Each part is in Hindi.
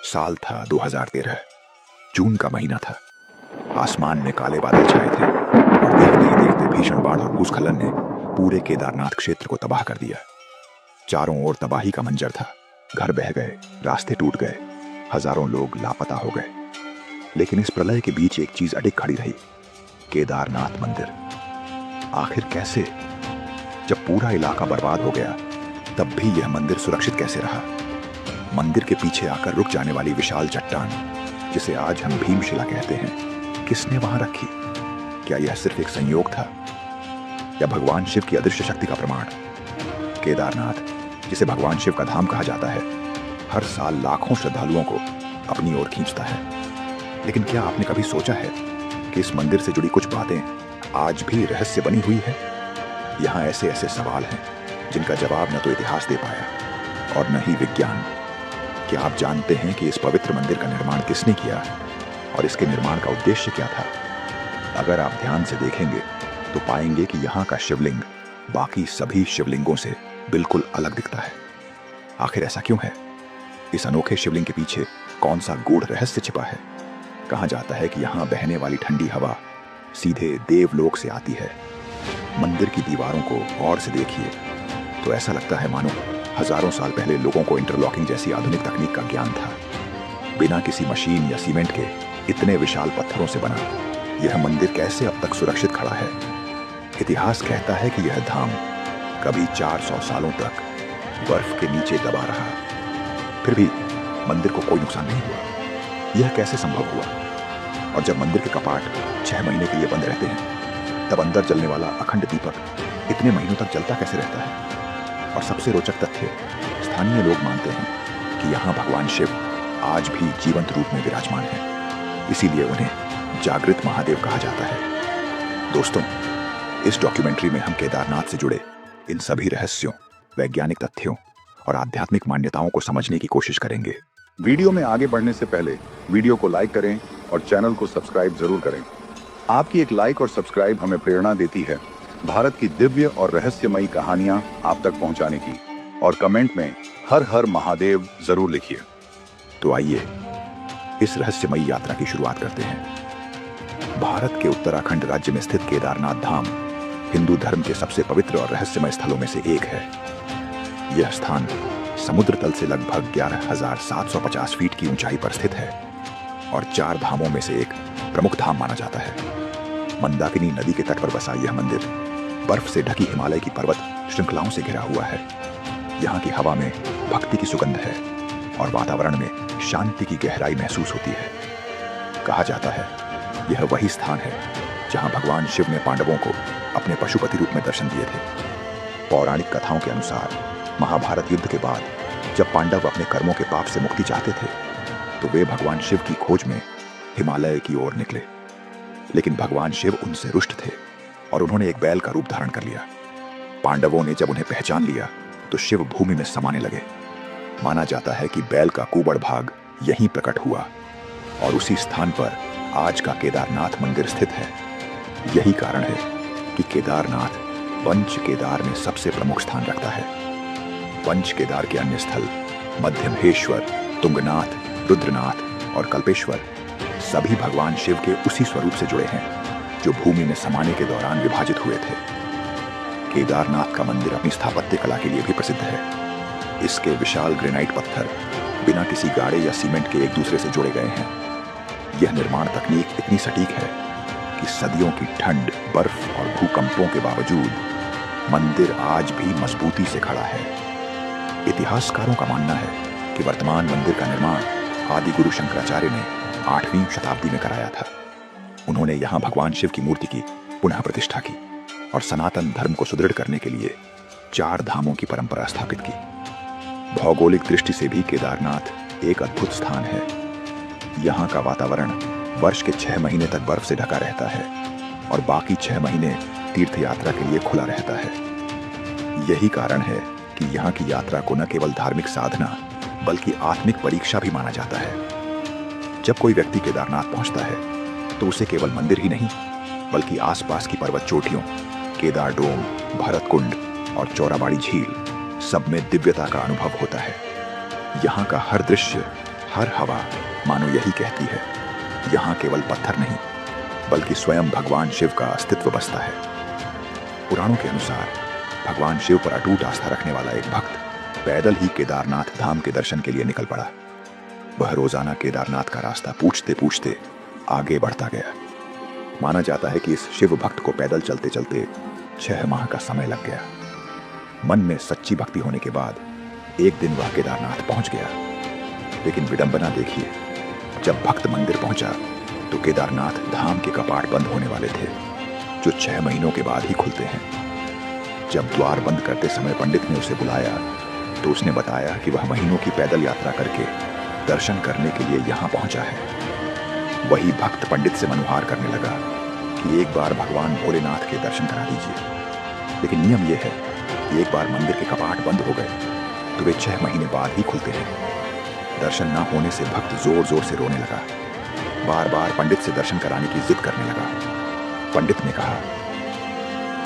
साल था 2013। जून का महीना था। आसमान में काले बादल छाए थे और देखते ही देखते भीषण बाढ़ और भूस्खलन ने पूरे केदारनाथ क्षेत्र को तबाह कर दिया। चारों ओर तबाही का मंजर था। घर बह गए, रास्ते टूट गए, हजारों लोग लापता हो गए। लेकिन इस प्रलय के बीच एक चीज अडिग खड़ी रही, केदारनाथ मंदिर। आखिर कैसे? जब पूरा इलाका बर्बाद हो गया तब भी यह मंदिर सुरक्षित कैसे रहा? मंदिर के पीछे आकर रुक जाने वाली विशाल चट्टान, जिसे आज हम भीमशिला कहते हैं, किसने वहां रखी? क्या यह सिर्फ एक संयोग था या भगवान शिव की अदृश्य शक्ति का प्रमाण? केदारनाथ, जिसे भगवान शिव का धाम कहा जाता है, हर साल लाखों श्रद्धालुओं को अपनी ओर खींचता है। लेकिन क्या आपने कभी सोचा है कि इस मंदिर से जुड़ी कुछ बातें आज भी रहस्य बनी हुई है? यहाँ ऐसे ऐसे सवाल हैं जिनका जवाब न तो इतिहास दे पाया और न ही विज्ञान। क्या आप जानते हैं कि इस पवित्र मंदिर का निर्माण किसने किया और इसके निर्माण का उद्देश्य क्या था? अगर आप ध्यान से देखेंगे तो पाएंगे कि यहाँ का शिवलिंग बाकी सभी शिवलिंगों से बिल्कुल अलग दिखता है। आखिर ऐसा क्यों है? इस अनोखे शिवलिंग के पीछे कौन सा गूढ़ रहस्य छिपा है? कहा जाता है कि यहाँ बहने वाली ठंडी हवा सीधे देवलोक से आती है। मंदिर की दीवारों को गौर से देखिए तो ऐसा लगता है मानो हजारों साल पहले लोगों को इंटरलॉकिंग जैसी आधुनिक तकनीक का ज्ञान था। बिना किसी मशीन या सीमेंट के इतने विशाल पत्थरों से बना यह मंदिर कैसे अब तक सुरक्षित खड़ा है? इतिहास कहता है कि यह धाम कभी 400 सालों तक बर्फ के नीचे दबा रहा, फिर भी मंदिर को कोई नुकसान नहीं हुआ। यह कैसे संभव हुआ? और जब मंदिर के कपाट 6 महीने के लिए बंद रहते हैं, तब अंदर जलने वाला अखंड दीपक इतने महीनों तक जलता कैसे रहता है? और सबसे रोचक तथ्य, स्थानीय लोग मानते हैं कि यहाँ भगवान शिव आज भी जीवंत रूप में विराजमान है, इसीलिए उन्हें जागृत महादेव कहा जाता है। दोस्तों, इस डॉक्यूमेंट्री में हम केदारनाथ से जुड़े इन सभी रहस्यों, वैज्ञानिक तथ्यों और आध्यात्मिक मान्यताओं को समझने की कोशिश करेंगे। वीडियो में आगे बढ़ने से पहले वीडियो को लाइक करें और चैनल को सब्सक्राइब जरूर करें। आपकी एक लाइक और सब्सक्राइब हमें प्रेरणा देती है भारत की दिव्य और रहस्यमयी कहानियां आप तक पहुंचाने की। और कमेंट में हर हर महादेव जरूर लिखिए। तो आइए इस रहस्यमयी यात्रा की शुरुआत करते हैं। भारत के उत्तराखंड राज्य में स्थित केदारनाथ धाम हिंदू धर्म के सबसे पवित्र और रहस्यमय स्थलों में से एक है। यह स्थान समुद्र तल से लगभग 11,750 फीट की ऊंचाई पर स्थित है और 4 धामों में से एक प्रमुख धाम माना जाता है। मंदाकिनी नदी के तट पर बसा यह मंदिर बर्फ से ढकी हिमालय की पर्वत श्रृंखलाओं से घिरा हुआ है। यहाँ की हवा में भक्ति की सुगंध है और वातावरण में शांति की गहराई महसूस होती है। कहा जाता है यह वही स्थान है जहाँ भगवान शिव ने पांडवों को अपने पशुपति रूप में दर्शन दिए थे। पौराणिक कथाओं के अनुसार महाभारत युद्ध के बाद जब पांडव अपने कर्मों के पाप से मुक्ति चाहते थे तो वे भगवान शिव की खोज में हिमालय की ओर निकले। लेकिन भगवान शिव उनसे रुष्ट थे और उन्होंने एक बैल का रूप धारण कर लिया। पांडवों ने जब उन्हें पहचान लिया तो शिव भूमि में समाने लगे। माना जाता है कि बैल का कुबड़ भाग यहीं प्रकट हुआ और उसी स्थान पर आज का केदारनाथ मंदिर स्थित है। यही कारण है कि केदारनाथ पंच केदार में सबसे प्रमुख स्थान रखता है। पंच केदार के अन्य स्थल मध्यमहेश्वर, तुंगनाथ, रुद्रनाथ और कल्पेश्वर सभी भगवान शिव के उसी स्वरूप से जुड़े हैं जो भूमि में समाने के दौरान विभाजित हुए थे। केदारनाथ का मंदिर अपनी स्थापत्य कला के लिए भी प्रसिद्ध है। इसके विशाल ग्रेनाइट पत्थर बिना किसी गाड़े या सीमेंट के एक दूसरे से जोड़े गए हैं। यह निर्माण तकनीक इतनी सटीक है कि सदियों की ठंड, बर्फ और भूकंपों के बावजूद मंदिर आज भी मजबूती से खड़ा है। इतिहासकारों का मानना है कि वर्तमान मंदिर का निर्माण आदि गुरु शंकराचार्य ने 8वीं शताब्दी में कराया था। उन्होंने यहाँ भगवान शिव की मूर्ति की पुनः प्रतिष्ठा की और सनातन धर्म को सुदृढ़ करने के लिए 4 धामों की परंपरा स्थापित की। भौगोलिक दृष्टि से भी केदारनाथ एक अद्भुत स्थान है। यहाँ का वातावरण वर्ष के 6 महीने तक बर्फ से ढका रहता है और बाकी 6 महीने तीर्थ यात्रा के लिए खुला रहता है। यही कारण है कि यहाँ की यात्रा को न केवल धार्मिक साधना बल्कि आत्मिक परीक्षा भी माना जाता है। जब कोई व्यक्ति केदारनाथ पहुंचता है तो उसे केवल मंदिर ही नहीं बल्कि आसपास की पर्वत चोटियों, केदार डोम, भरत कुंड और चौराबाड़ी झील सब में दिव्यता का अनुभव होता है। यहाँ का हर दृश्य, हर हवा मानो यही कहती है, यहाँ केवल पत्थर नहीं बल्कि स्वयं भगवान शिव का अस्तित्व बसता है। पुराणों के अनुसार भगवान शिव पर अटूट आस्था रखने वाला एक भक्त पैदल ही केदारनाथ धाम के दर्शन के लिए निकल पड़ा। वह रोजाना केदारनाथ का रास्ता पूछते पूछते आगे बढ़ता गया। माना जाता है कि इस शिव भक्त को पैदल चलते चलते 6 माह का समय लग गया। मन में सच्ची भक्ति होने के बाद एक दिन वह केदारनाथ पहुंच गया। लेकिन विडंबना देखिए, जब भक्त मंदिर पहुंचा तो केदारनाथ धाम के कपाट बंद होने वाले थे, जो 6 महीनों के बाद ही खुलते हैं। जब द्वार बंद करते समय पंडित ने उसे बुलाया तो उसने बताया कि वह महीनों की पैदल यात्रा करके दर्शन करने के लिए यहाँ पहुंचा है। वही भक्त पंडित से मनुहार करने लगा कि एक बार भगवान भोलेनाथ के दर्शन करा दीजिए। लेकिन नियम यह है कि एक बार मंदिर के कपाट बंद हो गए तो वे 6 महीने बाद ही खुलते हैं। दर्शन न होने से भक्त जोर जोर से रोने लगा, बार बार पंडित से दर्शन कराने की जिद करने लगा। पंडित ने कहा,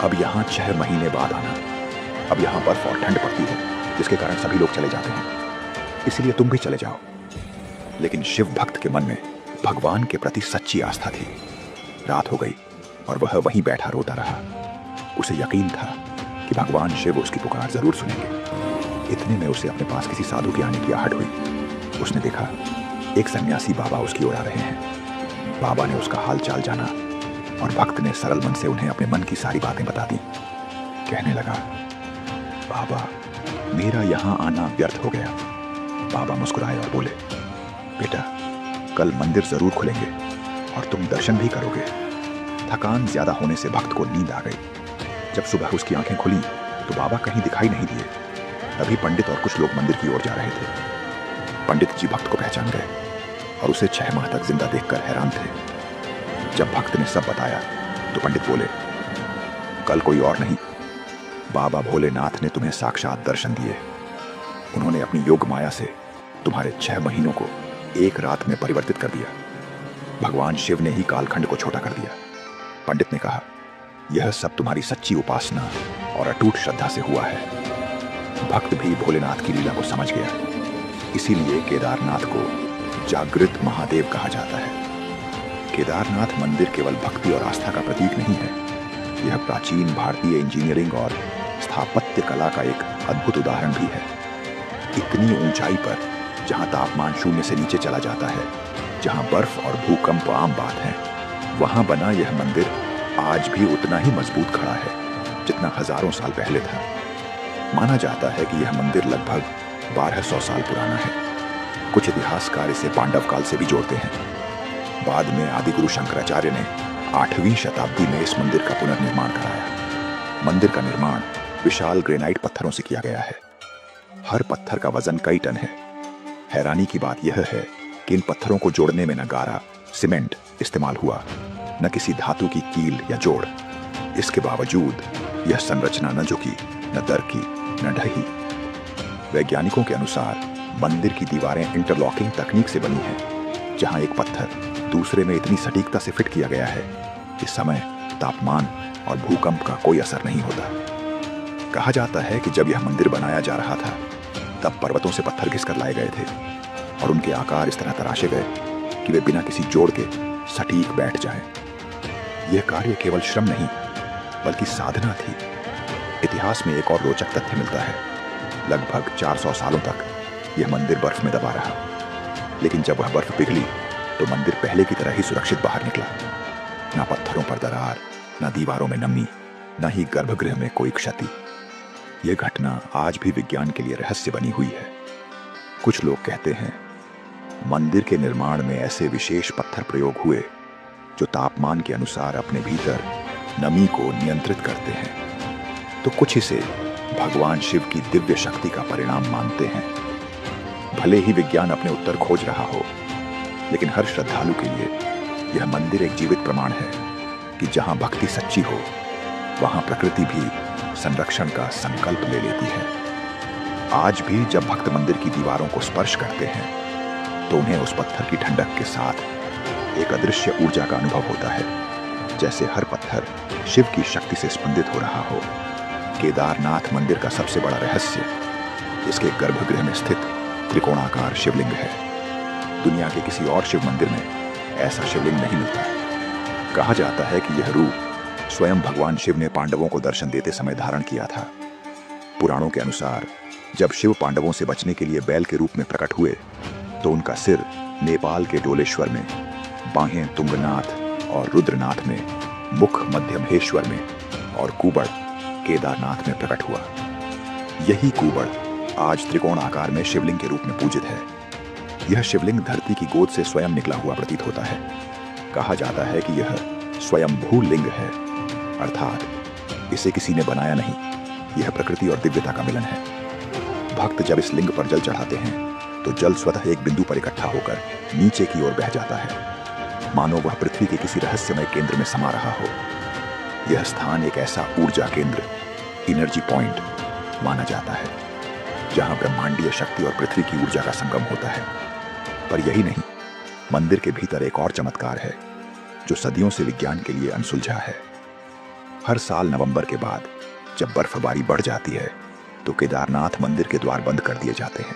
अब यहाँ 6 महीने बाद आना। अब यहाँ बर्फ और ठंड पड़ती है, जिसके कारण सभी लोग चले जाते हैं, इसलिए तुम भी चले जाओ। लेकिन शिव भक्त के मन में भगवान के प्रति सच्ची आस्था थी। रात हो गई और वह वहीं बैठा रोता रहा। उसे यकीन था कि भगवान शिव उसकी पुकार जरूर सुनेंगे। इतने में उसे अपने पास किसी साधु के आने की आहट हुई। उसने देखा एक सन्यासी बाबा उसकी ओर आ रहे हैं। बाबा ने उसका हाल चाल जाना और भक्त ने सरल मन से उन्हें अपने मन की सारी बातें बता दी। कहने लगा, बाबा, मेरा यहाँ आना व्यर्थ हो गया। बाबा मुस्कुराए और बोले, बेटा, कल मंदिर जरूर खुलेंगे और तुम दर्शन भी करोगे। थकान ज्यादा होने से भक्त को नींद आ गई। जब सुबह उसकी आंखें खुली तो बाबा कहीं दिखाई नहीं दिए। तभी पंडित और कुछ लोग मंदिर की ओर जा रहे थे। पंडित जी भक्त को पहचान गए और उसे 6 माह तक जिंदा देखकर हैरान थे। जब भक्त ने सब बताया तो पंडित बोले, कल कोई और नहीं, बाबा भोलेनाथ ने तुम्हें साक्षात दर्शन दिए। उन्होंने अपनी योग माया से तुम्हारे 6 महीनों को एक रात में परिवर्तित कर दिया। भगवान शिव ने ही कालखंड को छोटा कर दिया। पंडित ने कहा, यह सब तुम्हारी सच्ची उपासना और अटूट श्रद्धा से हुआ है। भक्त भी भोलेनाथ की लीला को समझ गया। इसीलिए केदारनाथ को जागृत महादेव कहा जाता है। केदारनाथ मंदिर केवल भक्ति और आस्था का प्रतीक नहीं है, यह प्राचीन भारतीय इंजीनियरिंग और स्थापत्य कला का एक अद्भुत उदाहरण भी है। इतनी ऊंचाई पर, जहां तापमान 0 से नीचे चला जाता है, जहां बर्फ और भूकंप आम बात है, वहां बना यह मंदिर आज भी उतना ही मजबूत खड़ा है जितना हजारों साल पहले था। माना जाता है कि यह मंदिर लगभग 1200 साल पुराना है। कुछ इतिहासकार इसे पांडव काल से भी जोड़ते हैं। बाद में आदिगुरु शंकराचार्य ने 8वीं शताब्दी में इस मंदिर का पुनर्निर्माण कराया। मंदिर का निर्माण विशाल ग्रेनाइट पत्थरों से किया गया है। हर पत्थर का वजन कई टन है। हैरानी की बात यह है कि इन पत्थरों को जोड़ने में न गारा, सीमेंट इस्तेमाल हुआ, न किसी धातु की कील या जोड़। इसके बावजूद यह संरचना न झुकी, न दरकी, न ढही। वैज्ञानिकों के अनुसार मंदिर की दीवारें इंटरलॉकिंग तकनीक से बनी हैं, जहां एक पत्थर दूसरे में इतनी सटीकता से फिट किया गया है कि समय, तापमान और भूकंप का कोई असर नहीं होता। कहा जाता है कि जब यह मंदिर बनाया जा रहा था तब पर्वतों से पत्थर घिसकर लाए गए थे और उनके आकार इस तरह तराशे गए कि वे बिना किसी जोड़ के सटीक बैठ जाएं। यह कार्य केवल श्रम नहीं बल्कि साधना थी। इतिहास में एक और रोचक तथ्य मिलता है। लगभग 400 सालों तक यह मंदिर बर्फ में दबा रहा, लेकिन जब वह बर्फ पिघली तो मंदिर पहले की तरह ही सुरक्षित बाहर निकला। न पत्थरों पर दरार, न दीवारों में नमी, न ही गर्भगृह में कोई क्षति। यह घटना आज भी विज्ञान के लिए रहस्य बनी हुई है। कुछ लोग कहते हैं मंदिर के निर्माण में ऐसे विशेष पत्थर प्रयोग हुए जो तापमान के अनुसार अपने भीतर नमी को नियंत्रित करते हैं, तो कुछ इसे भगवान शिव की दिव्य शक्ति का परिणाम मानते हैं। भले ही विज्ञान अपने उत्तर खोज रहा हो, लेकिन हर श्रद्धालु के लिए यह मंदिर एक जीवित प्रमाण है कि जहां भक्ति सच्ची हो, वहां प्रकृति भी संरक्षण का संकल्प ले लेती है। आज भी जब भक्त मंदिर की दीवारों को स्पर्श करते हैं तो उन्हें उस पत्थर की ठंडक के साथ एक अदृश्य ऊर्जा का अनुभव होता है, जैसे हर पत्थर शिव की शक्ति से स्पंदित हो रहा हो। केदारनाथ मंदिर का सबसे बड़ा रहस्य इसके गर्भगृह में स्थित त्रिकोणाकार शिवलिंग है। दुनिया के किसी और शिव मंदिर में ऐसा शिवलिंग नहीं मिलता। कहा जाता है कि यह रूप स्वयं भगवान शिव ने पांडवों को दर्शन देते समय धारण किया था। पुराणों के अनुसार जब शिव पांडवों से बचने के लिए बैल के रूप में प्रकट हुए तो उनका सिर नेपाल के डोलेश्वर में, बाहें तुंगनाथ और रुद्रनाथ में, मुख मध्यमहेश्वर में और कुबड़ केदारनाथ में प्रकट हुआ। यही कुबड़ आज त्रिकोण आकार में शिवलिंग के रूप में पूजित है। यह शिवलिंग धरती की गोद से स्वयं निकला हुआ प्रतीत होता है। कहा जाता है कि यह स्वयंभू लिंग है, अर्थात इसे किसी ने बनाया नहीं, यह प्रकृति और दिव्यता का मिलन है। भक्त जब इस लिंग पर जल चढ़ाते हैं तो जल स्वतः एक बिंदु पर इकट्ठा होकर नीचे की ओर बह जाता है, मानो वह पृथ्वी के किसी रहस्यमय केंद्र में समा रहा हो। यह स्थान एक ऐसा ऊर्जा केंद्र, एनर्जी पॉइंट माना जाता है जहां ब्रह्मांडीय शक्ति और पृथ्वी की ऊर्जा का संगम होता है। पर यही नहीं, मंदिर के भीतर एक और चमत्कार है जो सदियों से विज्ञान के लिए अनसुलझा है। हर साल नवंबर के बाद जब बर्फबारी बढ़ जाती है तो केदारनाथ मंदिर के द्वार बंद कर दिए जाते हैं।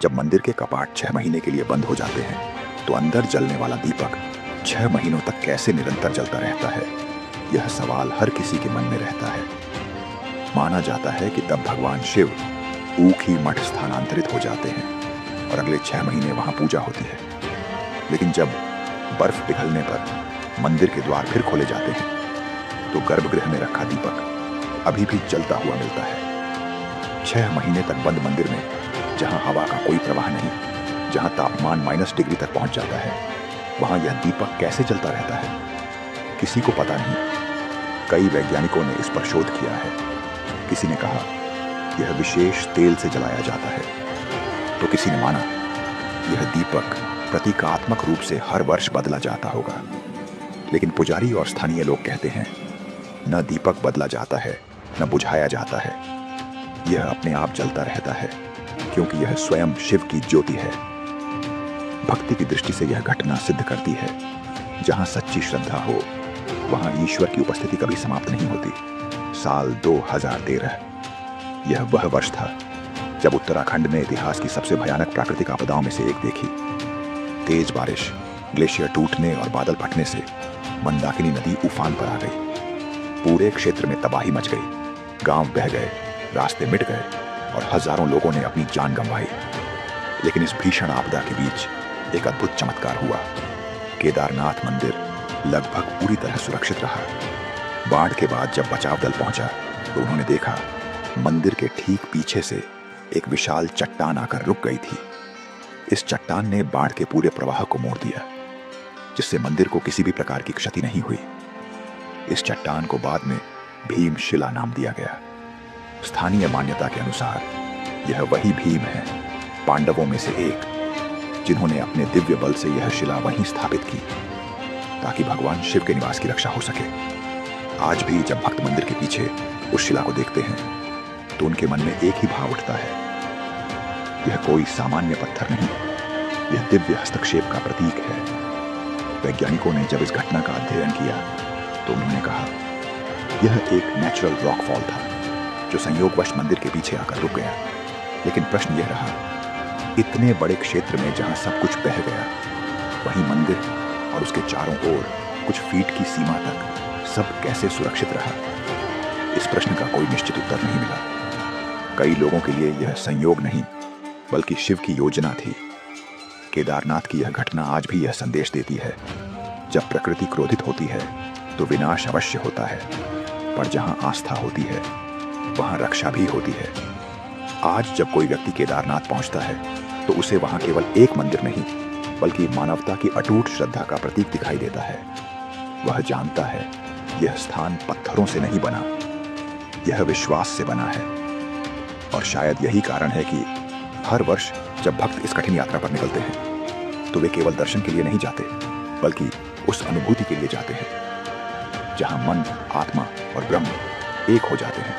जब मंदिर के कपाट 6 महीने के लिए बंद हो जाते हैं तो अंदर जलने वाला दीपक 6 महीनों तक कैसे निरंतर जलता रहता है, यह सवाल हर किसी के मन में रहता है। माना जाता है कि तब भगवान शिव ऊखी मठ स्थानांतरित हो जाते हैं और अगले 6 महीने वहां पूजा होती है। लेकिन जब बर्फ पिघलने पर मंदिर के द्वार फिर खोले जाते हैं तो गर्भगृह में रखा दीपक अभी भी जलता हुआ मिलता है। 6 महीने तक बंद मंदिर में, जहां हवा का कोई प्रवाह नहीं, जहां तापमान -डिग्री तक पहुंच जाता है, वहां यह दीपक कैसे जलता रहता है, किसी को पता नहीं। कई वैज्ञानिकों ने इस पर शोध किया है। किसी ने कहा यह विशेष तेल से जलाया जाता है, तो किसी ने माना यह दीपक प्रतीकात्मक रूप से हर वर्ष बदला जाता होगा। लेकिन पुजारी और स्थानीय लोग कहते हैं न दीपक बदला जाता है, न बुझाया जाता है, यह अपने आप जलता रहता है, क्योंकि यह स्वयं शिव की ज्योति है। भक्ति की दृष्टि से यह घटना सिद्ध करती है जहां सच्ची श्रद्धा हो वहां ईश्वर की उपस्थिति कभी समाप्त नहीं होती। साल 2013 यह वह वर्ष था जब उत्तराखंड ने इतिहास की सबसे भयानक प्राकृतिक आपदाओं में से एक देखी। तेज बारिश, ग्लेशियर टूटने और बादल फटने से मंदाकिनी नदी उफान पर आ गई। पूरे क्षेत्र में तबाही मच गई, गांव बह गए, रास्ते मिट गए और हजारों लोगों ने अपनी जान गंवाई। लेकिन इस भीषण आपदा के बीच एक अद्भुत चमत्कार हुआ। केदारनाथ मंदिर लगभग पूरी तरह सुरक्षित रहा। बाढ़ के बाद जब बचाव दल पहुंचा तो उन्होंने देखा मंदिर के ठीक पीछे से एक विशाल चट्टान आकर रुक गई थी। इस चट्टान ने बाढ़ के पूरे प्रवाह को मोड़ दिया, जिससे मंदिर को किसी भी प्रकार की क्षति नहीं हुई। इस चट्टान को बाद में भीमशिला नाम दिया गया। स्थानीय मान्यता के अनुसार यह वही भीम है, पांडवों में से एक, जिन्होंने अपने दिव्य बल से यह शिला वहीं स्थापित की ताकि भगवान शिव के निवास की रक्षा हो सके। आज भी जब भक्त मंदिर के पीछे उस शिला को देखते हैं तो उनके मन में एक ही भाव उठता है, यह कोई सामान्य पत्थर नहीं, यह दिव्य हस्तक्षेप का प्रतीक है। वैज्ञानिकों ने जब इस घटना का अध्ययन किया तो उन्होंने कहा यह एक नेचुरल रॉक फॉल था जो संयोगवश मंदिर के पीछे आकर रुक गया। लेकिन प्रश्न यह रहा, इतने बड़े क्षेत्र में जहां सब कुछ बह गया, वहीं मंदिर और उसके चारों ओर कुछ फीट की सीमा तक सब कैसे सुरक्षित रहा? इस प्रश्न का कोई निश्चित उत्तर नहीं मिला। कई लोगों के लिए यह संयोग नहीं बल्कि शिव की योजना थी। केदारनाथ की यह घटना आज भी यह संदेश देती है, जब प्रकृति क्रोधित होती है तो विनाश अवश्य होता है, पर जहां आस्था होती है वहां रक्षा भी होती है। आज जब कोई व्यक्ति केदारनाथ पहुंचता है तो उसे वहां केवल एक मंदिर नहीं बल्कि मानवता की अटूट श्रद्धा का प्रतीक दिखाई देता है। वह जानता है यह स्थान पत्थरों से नहीं बना, यह विश्वास से बना है। और शायद यही कारण है कि हर वर्ष जब भक्त इस कठिन यात्रा पर निकलते हैं तो वे केवल दर्शन के लिए नहीं जाते बल्कि उस अनुभूति के लिए जाते हैं जहां मन, आत्मा और ब्रह्म एक हो जाते हैं।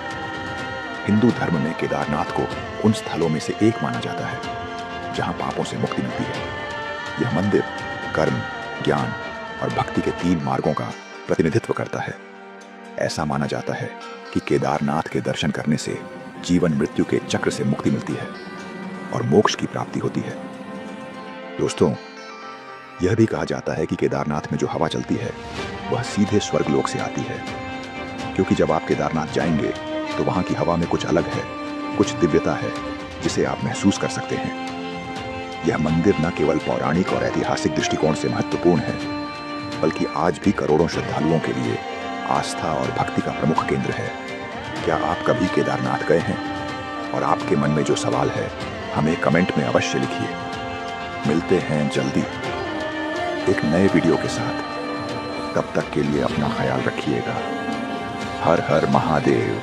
हिंदू धर्म में केदारनाथ को उन स्थलों में से एक माना जाता है जहां पापों से मुक्ति मिलती है। यह मंदिर कर्म, ज्ञान और भक्ति के 3 मार्गों का प्रतिनिधित्व करता है। ऐसा माना जाता है कि केदारनाथ के दर्शन करने से जीवन मृत्यु के चक्र से मुक्ति मिलती है और मोक्ष की प्राप्ति होती है। दोस्तों, यह भी कहा जाता है कि केदारनाथ में जो हवा चलती है वह सीधे स्वर्गलोक से आती है, क्योंकि जब आप केदारनाथ जाएंगे तो वहां की हवा में कुछ अलग है, कुछ दिव्यता है जिसे आप महसूस कर सकते हैं। यह मंदिर न केवल पौराणिक और ऐतिहासिक दृष्टिकोण से महत्वपूर्ण है, बल्कि आज भी करोड़ों श्रद्धालुओं के लिए आस्था और भक्ति का प्रमुख केंद्र है। क्या आप कभी केदारनाथ गए हैं? और आपके मन में जो सवाल है हमें कमेंट में अवश्य लिखिए। मिलते हैं जल्दी एक नए वीडियो के साथ। तब तक के लिए अपना ख्याल रखिएगा। हर हर महादेव।